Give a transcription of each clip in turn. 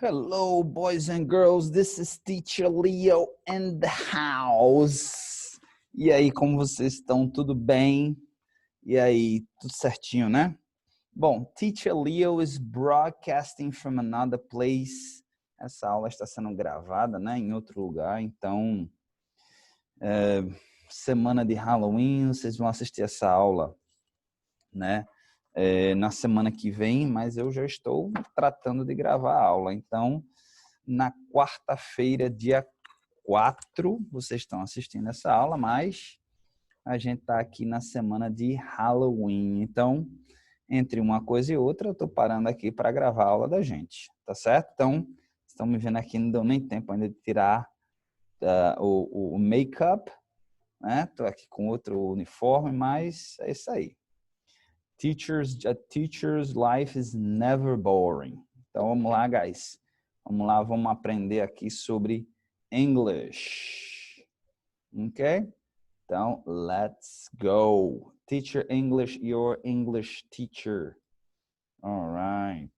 Hello, boys and girls. This is Teacher Leo in the house. E aí, como vocês estão? Tudo bem? E aí, tudo certinho, né? Bom, Teacher Leo is broadcasting from another place. Essa aula está sendo gravada, né, em outro lugar. Então, semana de Halloween, vocês vão assistir essa aula, né? Na semana que vem, mas eu já estou tratando de gravar a aula. Então, na quarta-feira, dia 4, vocês estão assistindo essa aula, mas a gente está aqui na semana de Halloween. Então, entre uma coisa e outra, eu estou parando aqui para gravar a aula da gente, tá certo? Então, estão me vendo aqui, não deu nem tempo ainda de tirar o make-up, né? Estou aqui com outro uniforme, mas é isso aí. A teacher's life is never boring. Então, vamos lá, guys. Vamos lá, vamos aprender aqui sobre English. Ok? Então, let's go. Teacher English, your English teacher. All right.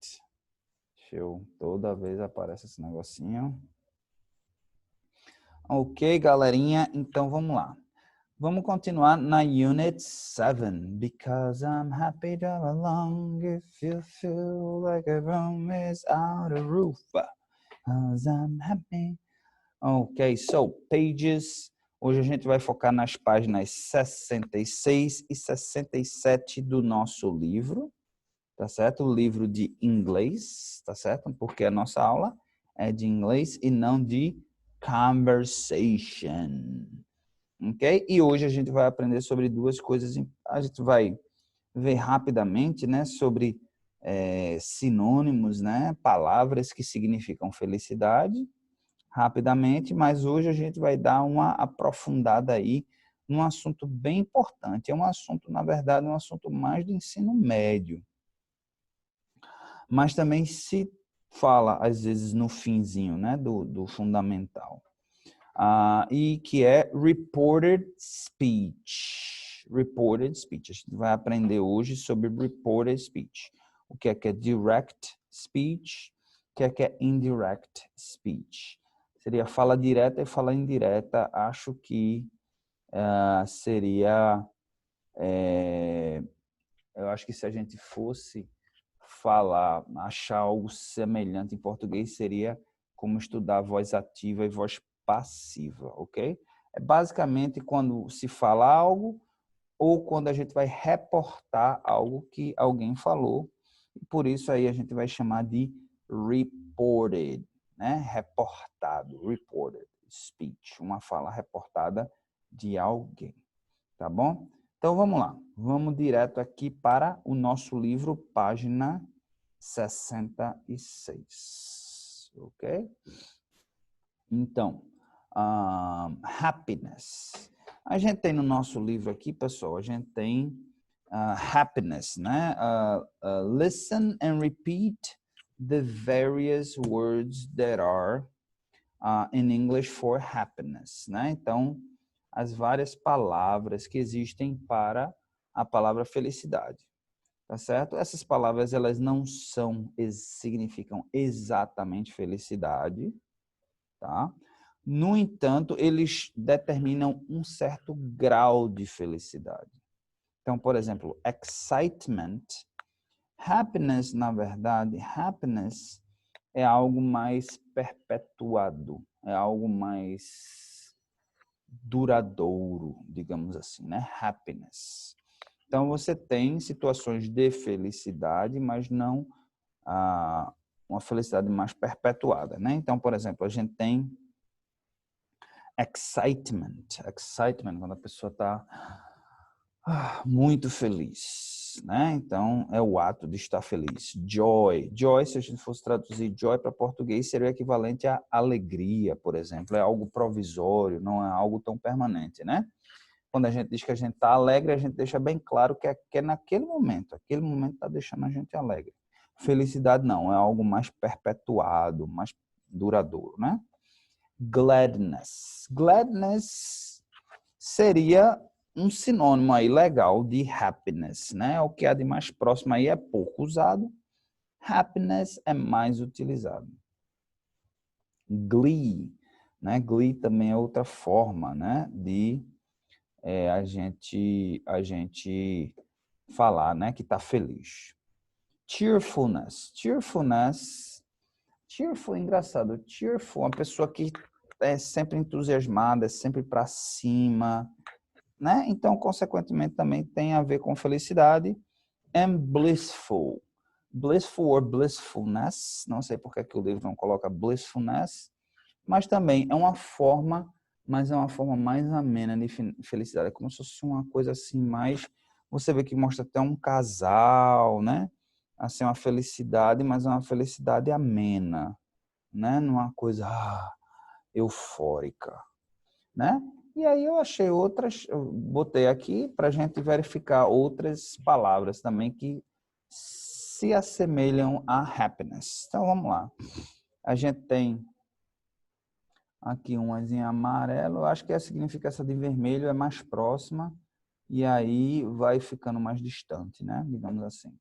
Toda vez aparece esse negocinho. Ok, galerinha. Então, vamos lá. Vamos continuar na Unit 7. Because I'm happy to belong if you feel like a room is out of roof. Because I'm happy. Ok, so pages. Hoje a gente vai focar nas páginas 66 e 67 do nosso livro. Tá certo? O livro de inglês, tá certo? Porque a nossa aula é de inglês e não de conversation. Ok? E hoje a gente vai aprender sobre duas coisas. A gente vai ver rapidamente, né, sobre sinônimos, né, palavras que significam felicidade, rapidamente, mas hoje a gente vai dar uma aprofundada aí num assunto bem importante. É um assunto, na verdade, um assunto mais de ensino médio. Mas também se fala, às vezes, no finzinho, né, do fundamental. E que é reported speech. Reported speech. A gente vai aprender hoje sobre reported speech. O que é direct speech, o que é indirect speech. Seria fala direta e fala indireta. Acho que seria... eu acho que se a gente fosse achar algo semelhante em português, seria como estudar voz ativa e voz passiva, ok? É basicamente quando se fala algo ou quando a gente vai reportar algo que alguém falou. E por isso aí a gente vai chamar de reported, né? Reportado, reported speech, uma fala reportada de alguém, tá bom? Então vamos lá, vamos direto aqui para o nosso livro, página 66, ok? Então, happiness. A gente tem no nosso livro aqui, pessoal, a gente tem happiness, né? Listen and repeat the various words that are in English for happiness, né? Então, as várias palavras que existem para a palavra felicidade, tá certo? Essas palavras, elas não significam exatamente felicidade, tá? No entanto, eles determinam um certo grau de felicidade. Então, por exemplo, excitement, happiness, na verdade, happiness é algo mais perpetuado, é algo mais duradouro, digamos assim, né? Happiness. Então, você tem situações de felicidade, mas não uma felicidade mais perpetuada, né? Então, por exemplo, a gente tem excitement, quando a pessoa está muito feliz, né? Então, é o ato de estar feliz. Joy, se a gente fosse traduzir joy para português, seria o equivalente a alegria, por exemplo. É algo provisório, não é algo tão permanente, né? Quando a gente diz que a gente está alegre, a gente deixa bem claro que é naquele momento. Aquele momento está deixando a gente alegre. Felicidade não, é algo mais perpetuado, mais duradouro, né? Gladness. Gladness seria um sinônimo aí legal de happiness, né? O que há de mais próximo aí é pouco usado. Happiness é mais utilizado. Glee, né? Glee também é outra forma, né, de a gente falar, né, que está feliz. Cheerfulness. Cheerful é engraçado. Cheerful, uma pessoa que é sempre entusiasmada, é sempre para cima, né? Então, consequentemente, também tem a ver com felicidade. And blissful. Blissful or blissfulness, não sei por que o livro não coloca blissfulness, mas também é uma forma, mas é uma forma mais amena de felicidade. É como se fosse uma coisa assim mais, você vê que mostra até um casal, né? Assim, uma felicidade, mas é uma felicidade amena, né? Não é uma coisa eufórica, né? E aí eu achei outras, eu botei aqui para a gente verificar outras palavras também que se assemelham a happiness. Então vamos lá. A gente tem aqui umas em amarelo, eu acho que significa essa de vermelho é mais próxima e aí vai ficando mais distante, né? Digamos assim.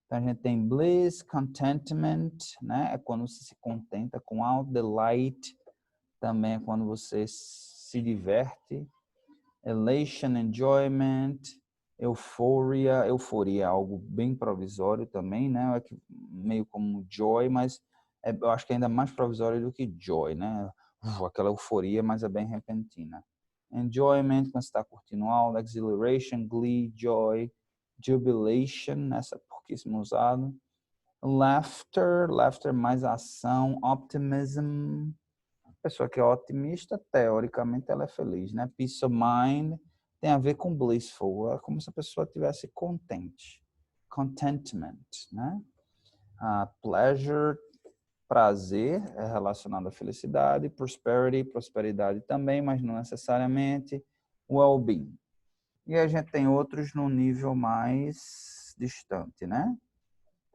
Então a gente tem bliss, contentment, né? É quando você se contenta com algo, delight, também é quando você se diverte. Elation, enjoyment, euforia. Euforia é algo bem provisório também, né? É meio como joy, mas eu acho que é ainda mais provisório do que joy, né? Aquela euforia, mas é bem repentina. Enjoyment, quando você está curtindo algo. Exhilaration, glee, joy. Jubilation, essa é pouquíssimo usado. Laughter mais ação. Optimism, pessoa que é otimista, teoricamente ela é feliz, né? Peace of mind tem a ver com blissful, é como se a pessoa estivesse contente. Contentment, né? Pleasure, prazer, é relacionado à felicidade. Prosperity, prosperidade também, mas não necessariamente. Well-being. E a gente tem outros no nível mais distante, né?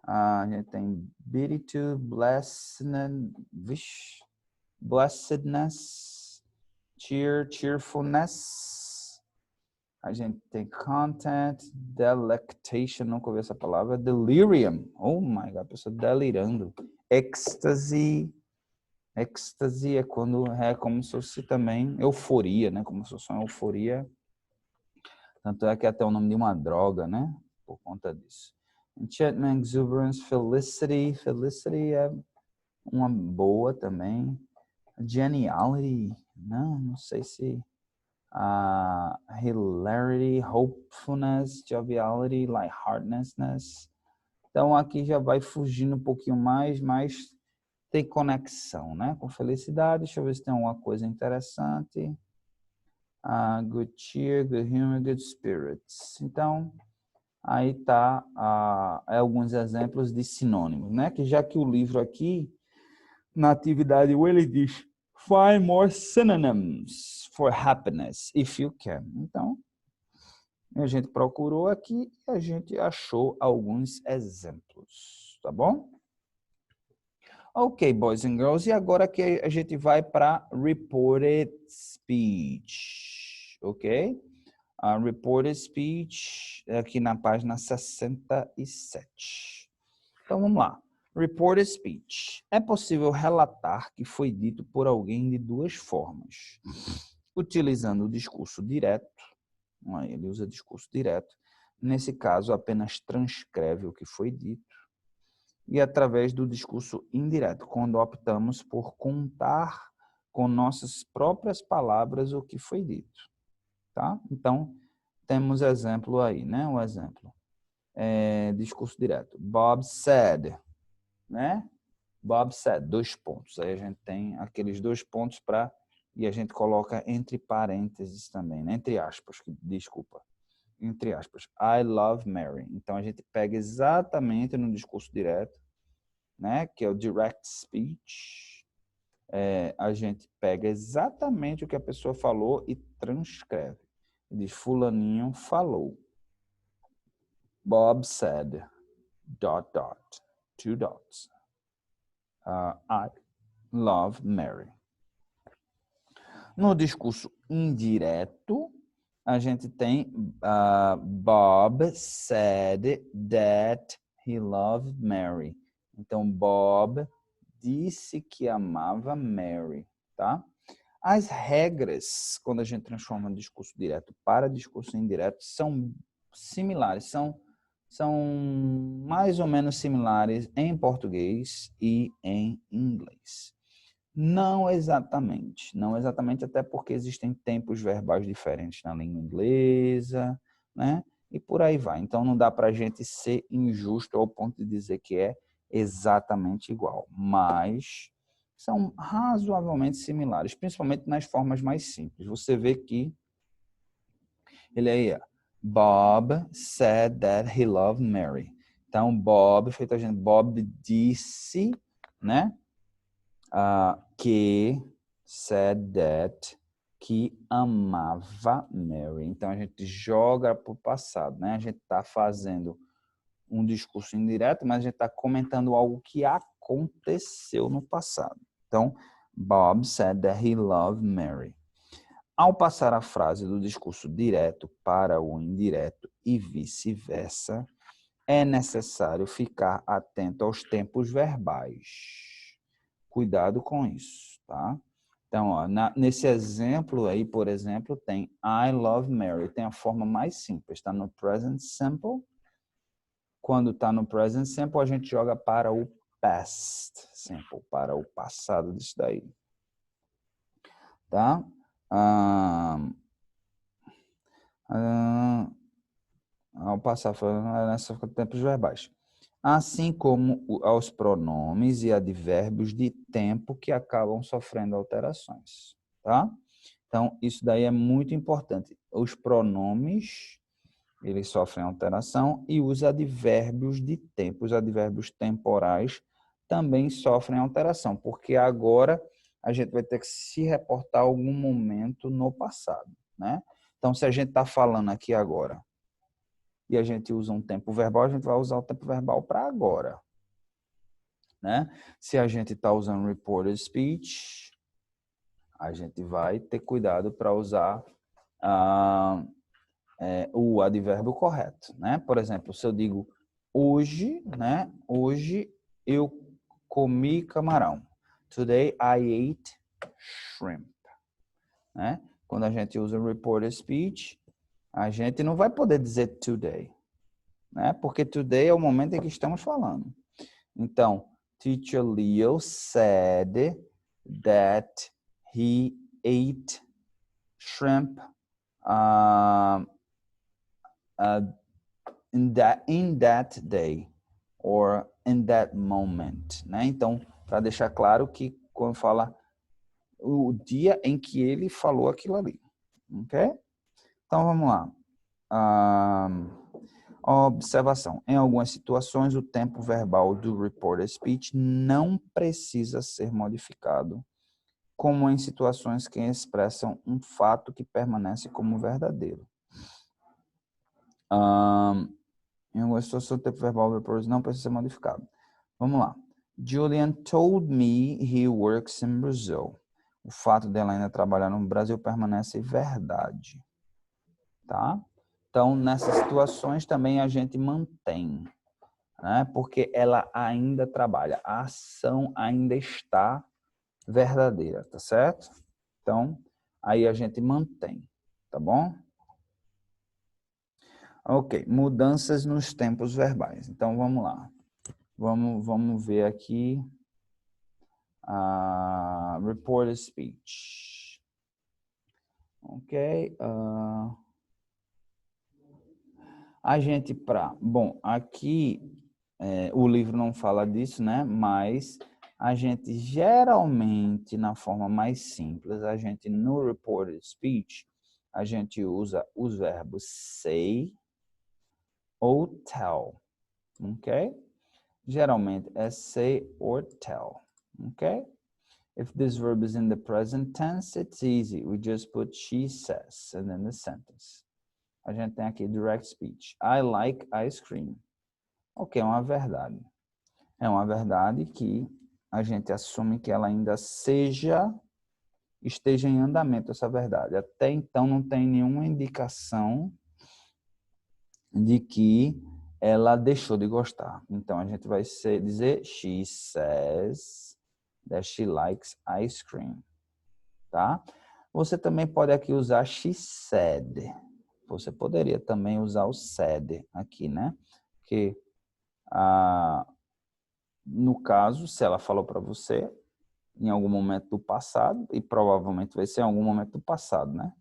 A gente tem beatitude, blessedness, cheerfulness. A gente tem content, delectation, nunca ouvi essa palavra. Delirium, oh my God, a pessoa delirando. Ecstasy é quando é como se fosse também euforia, né? Como se fosse uma euforia. Tanto é que é até o nome de uma droga, né? Por conta disso. Enchantment, exuberance, felicity. Felicity é uma boa também. Geniality, não sei se hilarity, hopefulness, joviality, lightheartedness. Então aqui já vai fugindo um pouquinho mais, mas tem conexão, né, com felicidade. Deixa eu ver se tem alguma coisa interessante. Good cheer, good humor, good spirits. Então aí tá alguns exemplos de sinônimos, né? Que já que o livro aqui na atividade ele diz find more synonyms for happiness if you can. Então, a gente procurou aqui e a gente achou alguns exemplos, tá bom? Ok, boys and girls, e agora que a gente vai para reported speech, ok? Reported speech aqui na página 67. Então, vamos lá. Reported speech. É possível relatar que foi dito por alguém de duas formas. Utilizando o discurso direto, ele usa discurso direto, nesse caso apenas transcreve o que foi dito, e através do discurso indireto, quando optamos por contar com nossas próprias palavras o que foi dito. Tá? Então, temos exemplo aí, né? Um exemplo. Discurso direto. Bob said, né? Bob said, 2 pontos. Aí a gente tem aqueles 2 pontos e a gente coloca entre parênteses também, né? Entre aspas, desculpa. Entre aspas. I love Mary. Então a gente pega exatamente no discurso direto, né? Que é o direct speech. A gente pega exatamente o que a pessoa falou e transcreve. Diz, fulaninho falou. Bob said, ... 2 dots. I love Mary. No discurso indireto, a gente tem Bob said that he loved Mary. Então, Bob disse que amava Mary, tá? As regras, quando a gente transforma discurso direto para discurso indireto, são similares, são mais ou menos similares em português e em inglês. Não exatamente, até porque existem tempos verbais diferentes na língua inglesa, né? E por aí vai. Então não dá para a gente ser injusto ao ponto de dizer que é exatamente igual, mas são razoavelmente similares, principalmente nas formas mais simples. Você vê que ele aí, ó, Bob said that he loved Mary. Então Bob, feito a gente, Bob disse, né? Que said that, que amava Mary. Então a gente joga para o passado, né? A gente está fazendo um discurso indireto, mas a gente está comentando algo que aconteceu no passado. Então, Bob said that he loved Mary. Ao passar a frase do discurso direto para o indireto e vice-versa, é necessário ficar atento aos tempos verbais. Cuidado com isso, tá? Então, ó, nesse exemplo aí, por exemplo, tem I love Mary. Tem a forma mais simples, está no present simple. Quando está no present simple, a gente joga para o past simple, para o passado disso daí. Tá? Ao passar, nessas tempos verbais. Assim como aos pronomes e advérbios de tempo que acabam sofrendo alterações, tá? Então, isso daí é muito importante. Os pronomes, eles sofrem alteração e os advérbios de tempo, os advérbios temporais também sofrem alteração, porque agora a gente vai ter que se reportar a algum momento no passado, né? Então, se a gente está falando aqui agora, e a gente usa um tempo verbal, a gente vai usar o tempo verbal para agora, né? Se a gente está usando reported speech, a gente vai ter cuidado para usar o advérbio correto, né? Por exemplo, se eu digo hoje, né? Hoje eu comi camarão. Today I ate shrimp, né? Quando a gente usa reported speech, a gente não vai poder dizer today, né? Porque today é o momento em que estamos falando. Então, Teacher Leo said that he ate shrimp in that day or in that moment, né? Então, para deixar claro que quando fala o dia em que ele falou aquilo ali, ok? Então, vamos lá. Observação. Em algumas situações, o tempo verbal do reported speech não precisa ser modificado, como em situações que expressam um fato que permanece como verdadeiro. Em algumas situações, o tempo verbal do reported não precisa ser modificado. Vamos lá. Julian told me he works in Brazil. O fato dela ainda trabalhar no Brasil permanece verdade. Tá? Então, nessas situações também a gente mantém, né? Porque ela ainda trabalha, a ação ainda está verdadeira, tá certo? Então, aí a gente mantém, tá bom? Ok, mudanças nos tempos verbais. Então, vamos lá. Vamos ver aqui a reported speech. Ok. A gente bom, aqui o livro não fala disso, né? Mas a gente geralmente, na forma mais simples, a gente no reported speech, a gente usa os verbos say ou tell, ok? Geralmente é say or tell, ok? If this verb is in the present tense, it's easy. We just put she says and then the sentence. A gente tem aqui direct speech. I like ice cream. Ok, é uma verdade. É uma verdade que a gente assume que ela ainda esteja em andamento essa verdade. Até então não tem nenhuma indicação de que ela deixou de gostar. Então a gente vai dizer she says that she likes ice cream. Tá? Você também pode aqui usar she said. Você poderia também usar o said aqui, né? Porque, no caso, se ela falou para você em algum momento do passado, e provavelmente vai ser em algum momento do passado, né?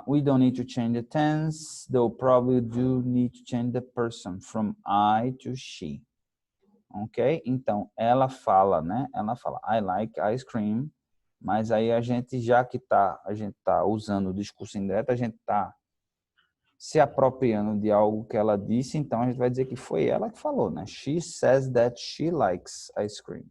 We don't need to change the tense, though probably do need to change the person from I to she. Ok? Então, ela fala, né? Ela fala, I like ice cream, mas aí a gente, já que a gente tá usando o discurso indireto, a gente tá se apropriando de algo que ela disse, então a gente vai dizer que foi ela que falou, né? She says that she likes ice cream.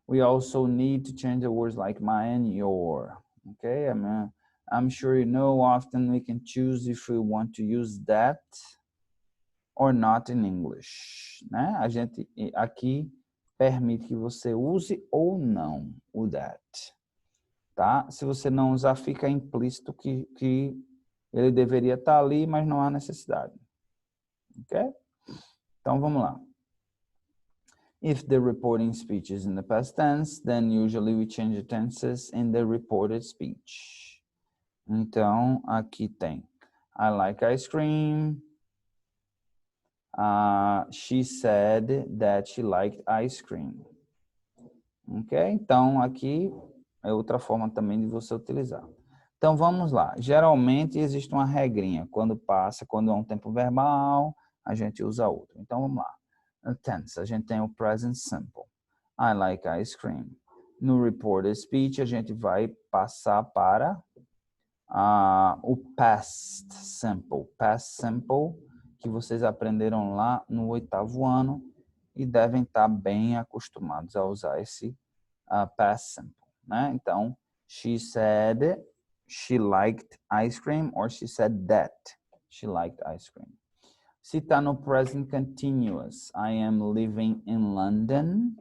We also need to change the words like my and your. Okay, I'm sure you know often we can choose if we want to use that or not in English, né? A gente aqui permite que você use ou não o that, tá? Se você não usar, fica implícito que ele deveria estar ali, mas não há necessidade, ok? Então, vamos lá. If the reporting speech is in the past tense, then usually we change the tenses in the reported speech. Então, aqui tem I like ice cream. She said that she liked ice cream. Ok? Então, aqui é outra forma também de você utilizar. Então, vamos lá. Geralmente, existe uma regrinha. Quando é um tempo verbal, a gente usa outro. Então, vamos lá. No tense, a gente tem o present simple. I like ice cream. No reported speech, a gente vai passar para o past simple. Past simple, que vocês aprenderam lá no 8º ano e devem estar bem acostumados a usar esse past simple, né? Então, she said she liked ice cream, or she said that she liked ice cream. Se está no present continuous, I am living in London,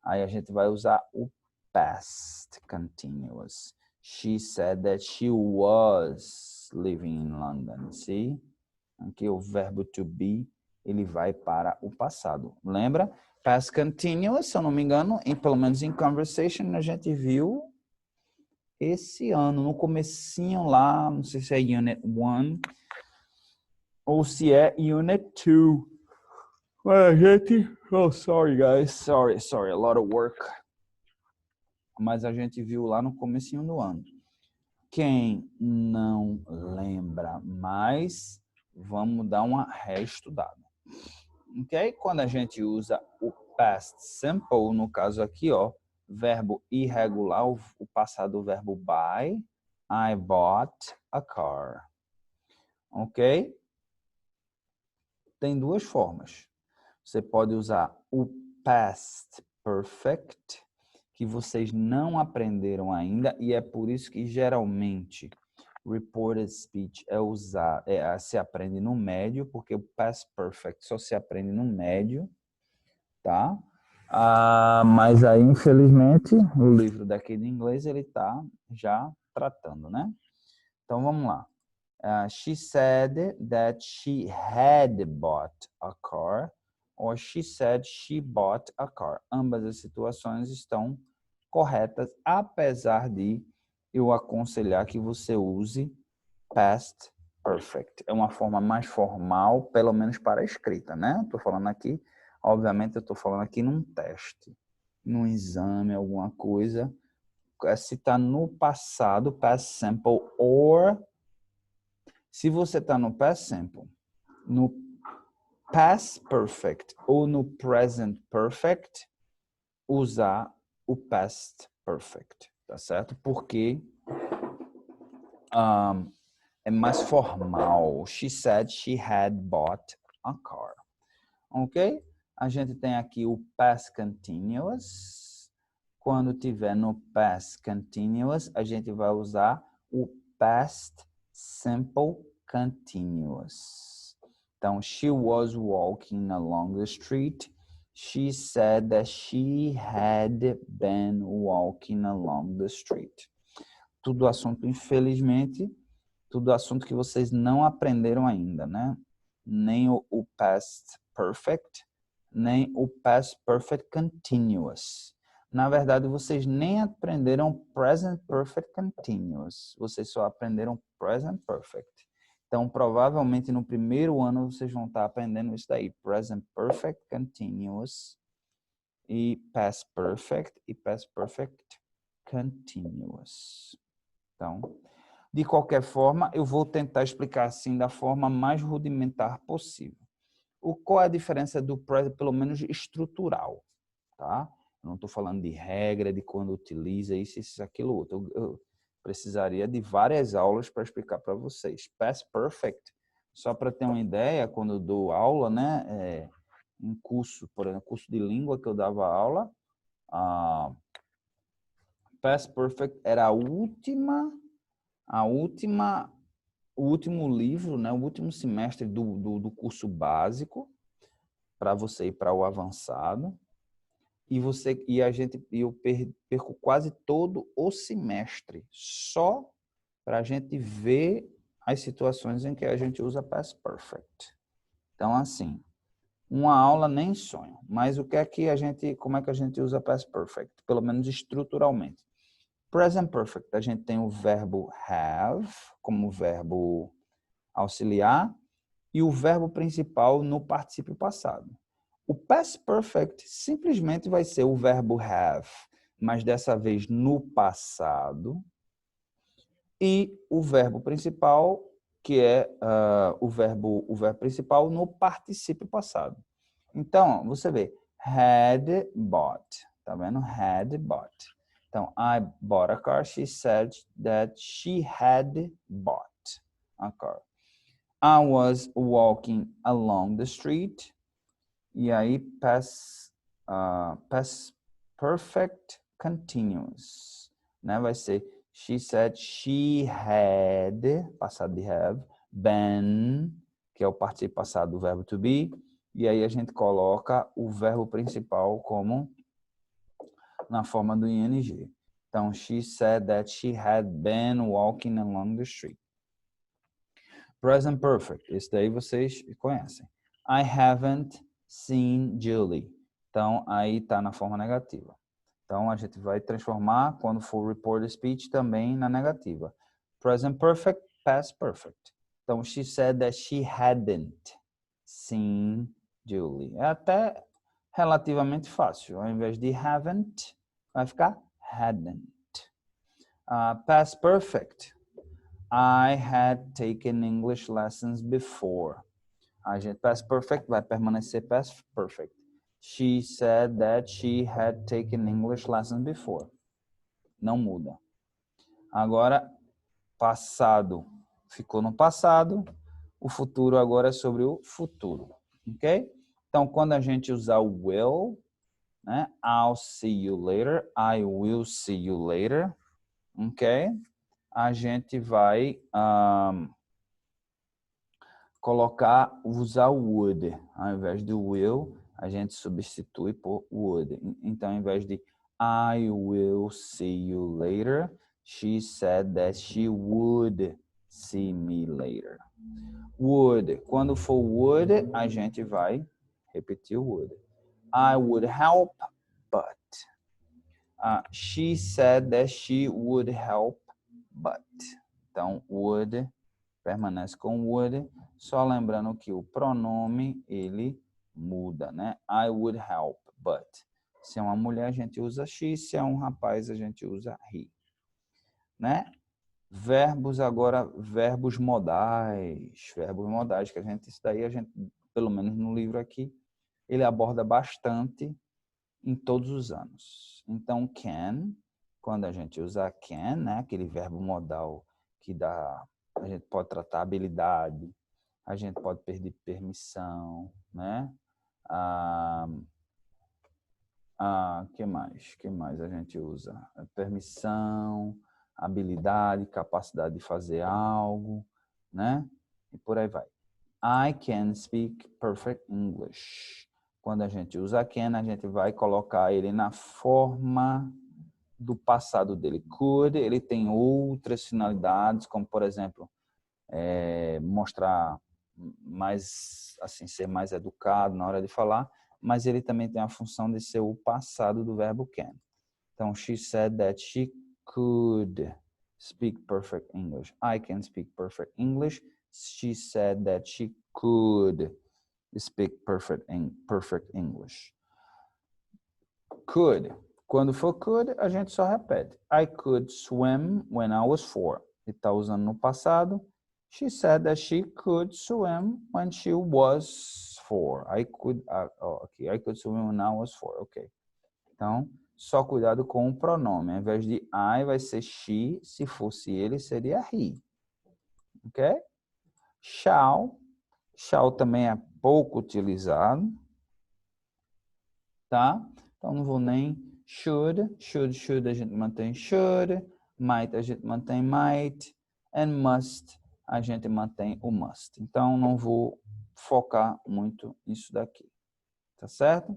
aí a gente vai usar o past continuous. She said that she was living in London. See? Aqui o verbo to be, ele vai para o passado. Lembra? Past continuous, se eu não me engano, pelo menos em conversation, a gente viu esse ano, no comecinho lá, não sei se é Unit 1 ou se é Unit 2. A gente... Oh, sorry, guys. Sorry, a lot of work. Mas a gente viu lá no comecinho do ano. Quem não lembra mais, vamos dar uma reestudada. Ok? Quando a gente usa o past simple, no caso aqui, ó, verbo irregular, o passado do verbo buy, I bought a car. Ok? Tem duas formas. Você pode usar o past perfect, que vocês não aprenderam ainda, e é por isso que geralmente reported speech se aprende no médio, porque o past perfect só se aprende no médio, tá? Mas aí, infelizmente, o livro daqui de inglês, ele tá já tratando, né? Então, vamos lá. She said that she had bought a car, or she said she bought a car. Ambas as situações estão corretas, apesar de eu aconselhar que você use past perfect. É uma forma mais formal, pelo menos para a escrita, né? Estou falando aqui, obviamente eu estou falando aqui num teste, num exame, alguma coisa. Se está no passado, past simple, or se você está no past simple, no past perfect ou no present perfect, usar o past perfect, tá certo? Porque é mais formal. She said she had bought a car. Ok? A gente tem aqui o past continuous. Quando tiver no past continuous, a gente vai usar o past simple continuous. Então, she was walking along the street. She said that she had been walking along the street. Tudo assunto, infelizmente, tudo assunto que vocês não aprenderam ainda, né? Nem o past perfect, nem o Past Perfect Continuous. Na verdade, vocês nem aprenderam Present Perfect Continuous. Vocês só aprenderam Present Perfect. Então, provavelmente, no primeiro ano, vocês vão estar aprendendo isso daí. Present Perfect Continuous e Past Perfect e Past Perfect Continuous. Então, de qualquer forma, eu vou tentar explicar assim da forma mais rudimentar possível. Qual é a diferença do present, pelo menos estrutural, tá? Eu não estou falando de regra, de quando utiliza isso, aquilo, outro. Eu precisaria de várias aulas para explicar para vocês. Past Perfect, só para ter uma ideia, quando eu dou aula, né, em curso, por exemplo, curso de língua que eu dava aula, Past Perfect era o último livro, né, o último semestre do curso básico para você ir para o avançado. Eu perco quase todo o semestre só para a gente ver as situações em que a gente usa Past Perfect. Então, assim, uma aula nem sonho, mas como é que a gente usa Past Perfect? Pelo menos estruturalmente. Present Perfect, a gente tem o verbo have como verbo auxiliar e o verbo principal no particípio passado. O Past Perfect simplesmente vai ser o verbo have, mas dessa vez no passado, e o verbo principal, que é o verbo principal no particípio passado. Então, você vê, had bought, tá vendo? Had bought. Então, I bought a car. She said that she had bought a car. I was walking along the street. E aí, past perfect continuous, né? Vai ser, she said she had, passado de have, been, que é o participio passado do verbo to be, e aí a gente coloca o verbo principal como na forma do ing. Então, she said that she had been walking along the street. Present perfect, esse daí vocês conhecem. I haven't seen Julie. Então, aí está na forma negativa. Então, a gente vai transformar, quando for reported speech, também na negativa. Present perfect, past perfect. Então, she said that she hadn't seen Julie. É até relativamente fácil. Ao invés de haven't, vai ficar hadn't. Past perfect. I had taken English lessons before. A gente past perfect vai permanecer past perfect. She said that she had taken English lessons before. Não muda. Agora, passado ficou no passado. O futuro agora é sobre o futuro. Ok? Então, quando a gente usar o will, né? I'll see you later. I will see you later. Ok? A gente vai usar o would. Ao invés do will, a gente substitui por would. Então, ao invés de I will see you later, she said that she would see me later. Would. Quando for would, a gente vai repetir o would. I would help, but. She said that she would help, but. Então, would permanece com would, só lembrando que o pronome, ele muda, né? I would help, but. Se é uma mulher, a gente usa she, se é um rapaz, a gente usa he. Né? Verbos agora, verbos modais, que isso daí a gente, pelo menos no livro aqui, ele aborda bastante em todos os anos. Então, can, quando a gente usa can, né, aquele verbo modal que dá, a gente pode tratar habilidade, a gente pode pedir permissão, né? Que mais a gente usa? Permissão, habilidade, capacidade de fazer algo, né? E por aí vai. I can speak perfect English. Quando a gente usa can, a gente vai colocar ele na forma do passado dele. Could, ele tem outras finalidades, como, por exemplo, mostrar mais, assim, ser mais educado na hora de falar, mas ele também tem a função de ser o passado do verbo can. Então, she said that she could speak perfect English. I can speak perfect English. She said that she could speak perfect English. Could. Quando for could, a gente só repete. I could swim when I was 4. Ele está usando no passado. She said that she could swim when she was 4. I could swim when I was 4. Ok. Então, só cuidado com o pronome. Ao invés de I, vai ser she. Se fosse ele, seria he. Ok? Shall. Shall também é pouco utilizado. Tá? Então, não vou nem should. Should a gente mantém should. Might a gente mantém might. And must a gente mantém o must. Então, não vou focar muito nisso daqui. Tá certo?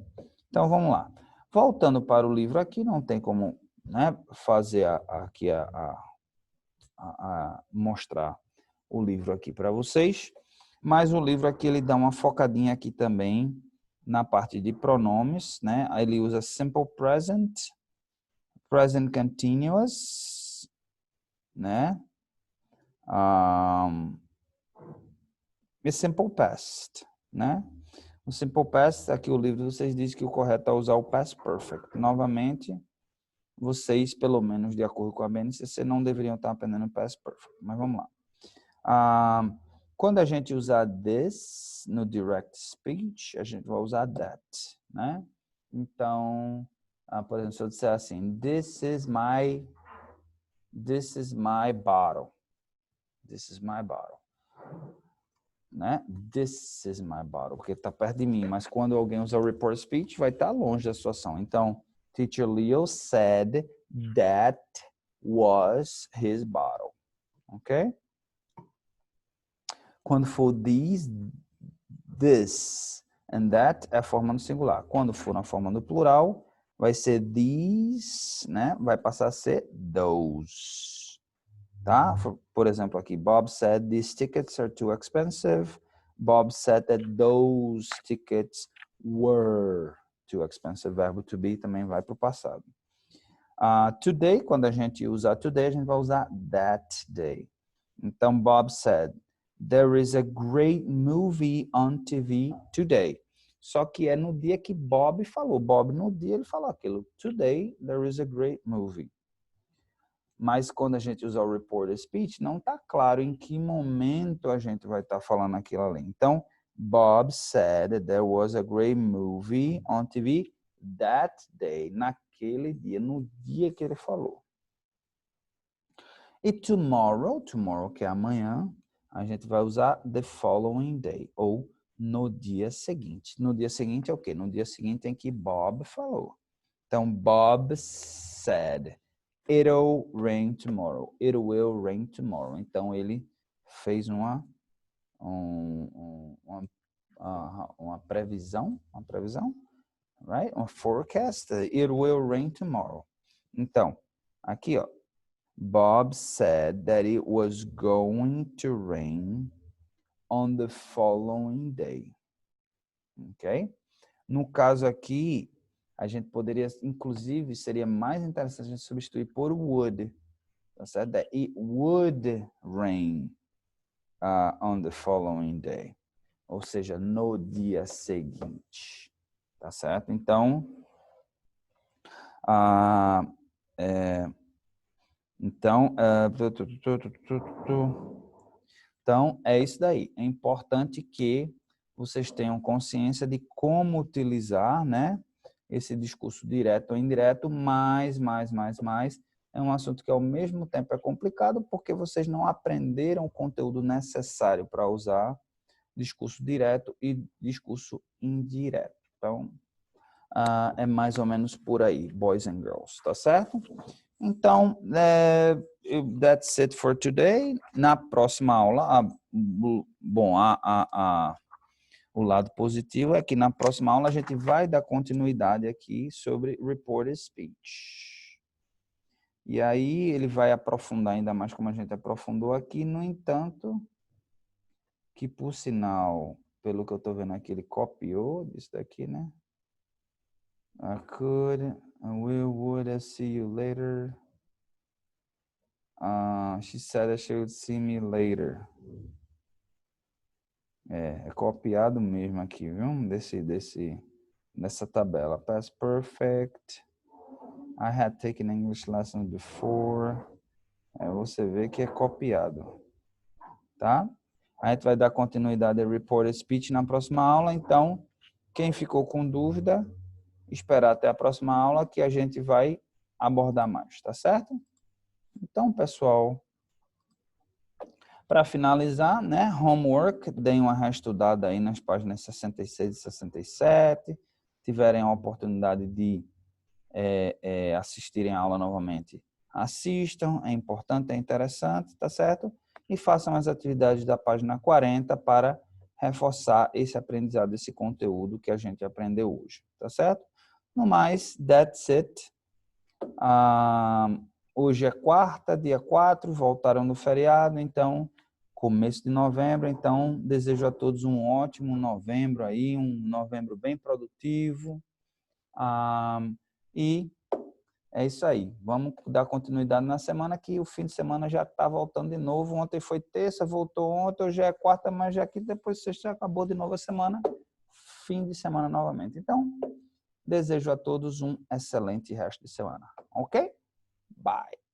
Então, vamos lá. Voltando para o livro aqui, não tem como, né, fazer aqui mostrar o livro aqui para vocês, mas o livro aqui ele dá uma focadinha aqui também na parte de pronomes, né? Aí ele usa simple present, present continuous, né? E simple past, né? O simple past, aqui o livro vocês dizem que o correto é usar o past perfect. Novamente, vocês, pelo menos de acordo com a BNCC, não deveriam estar aprendendo past perfect. Mas vamos lá. Quando a gente usar this no direct speech, a gente vai usar that, né? Então, por exemplo, se eu disser assim, this is my bottle. This is my bottle. Né? This is my bottle, porque está perto de mim, mas quando alguém usa o report speech, vai estar longe da situação. Então, Teacher Leo said that was his bottle. Ok? Quando for these, this and that é a forma no singular. Quando for na forma no plural, vai ser these, né? Vai passar a ser those. Tá? Por exemplo, aqui, Bob said these tickets are too expensive. Bob said that those tickets were too expensive. Verbo to be também vai para o passado. Today, quando a gente usar today, a gente vai usar that day. Então, Bob said, there is a great movie on TV today. Só que é no dia que Bob falou. Bob, no dia, ele falou aquilo. Today, there is a great movie. Mas quando a gente usa o reported speech, não está claro em que momento a gente vai estar falando aquilo ali. Então, Bob said there was a great movie on TV that day, naquele dia, no dia que ele falou. E tomorrow, que é amanhã, a gente vai usar the following day, ou no dia seguinte. No dia seguinte é o quê? No dia seguinte em que Bob falou. Então, Bob said, it'll rain tomorrow. It will rain tomorrow. Então, ele fez uma previsão, right? Uma forecast. It will rain tomorrow. Então, aqui, ó. Bob said that it was going to rain on the following day. Ok? No caso aqui, a gente poderia, inclusive, seria mais interessante a gente substituir por would. Tá certo? That it would rain on the following day. Ou seja, no dia seguinte. Tá certo? Então, então, é isso daí. É importante que vocês tenham consciência de como utilizar, né, esse discurso direto ou indireto, mais. É um assunto que, ao mesmo tempo, é complicado porque vocês não aprenderam o conteúdo necessário para usar discurso direto e discurso indireto. Então, é mais ou menos por aí, boys and girls, tá certo? Então, that's it for today. Na próxima aula, o lado positivo é que na próxima aula a gente vai dar continuidade aqui sobre reported speech. E aí ele vai aprofundar ainda mais como a gente aprofundou aqui, no entanto, que por sinal, pelo que eu estou vendo aqui, ele copiou disso daqui, né? I could, I will, would, I see you later. She said that she would see me later. É copiado mesmo aqui, viu? Dessa tabela. Past perfect. I had taken English lessons before. Você vê que é copiado, tá? A gente vai dar continuidade ao reported speech na próxima aula, então quem ficou com dúvida, esperar até a próxima aula que a gente vai abordar mais, tá certo? Então, pessoal, para finalizar, né, homework, deem uma reestudada aí nas páginas 66 e 67, tiverem a oportunidade de assistirem a aula novamente, assistam, é importante, é interessante, tá certo? E façam as atividades da página 40 para reforçar esse aprendizado, esse conteúdo que a gente aprendeu hoje, tá certo? No mais, that's it. Hoje é quarta, dia 4, voltaram no feriado, então, começo de novembro, então, desejo a todos um ótimo novembro aí, um novembro bem produtivo, e é isso aí. Vamos dar continuidade na semana que o fim de semana já está voltando de novo. Ontem foi terça, voltou ontem, hoje é quarta, mas já que depois sexta acabou de novo a semana, fim de semana novamente. Então, desejo a todos um excelente resto de semana. Ok? Bye.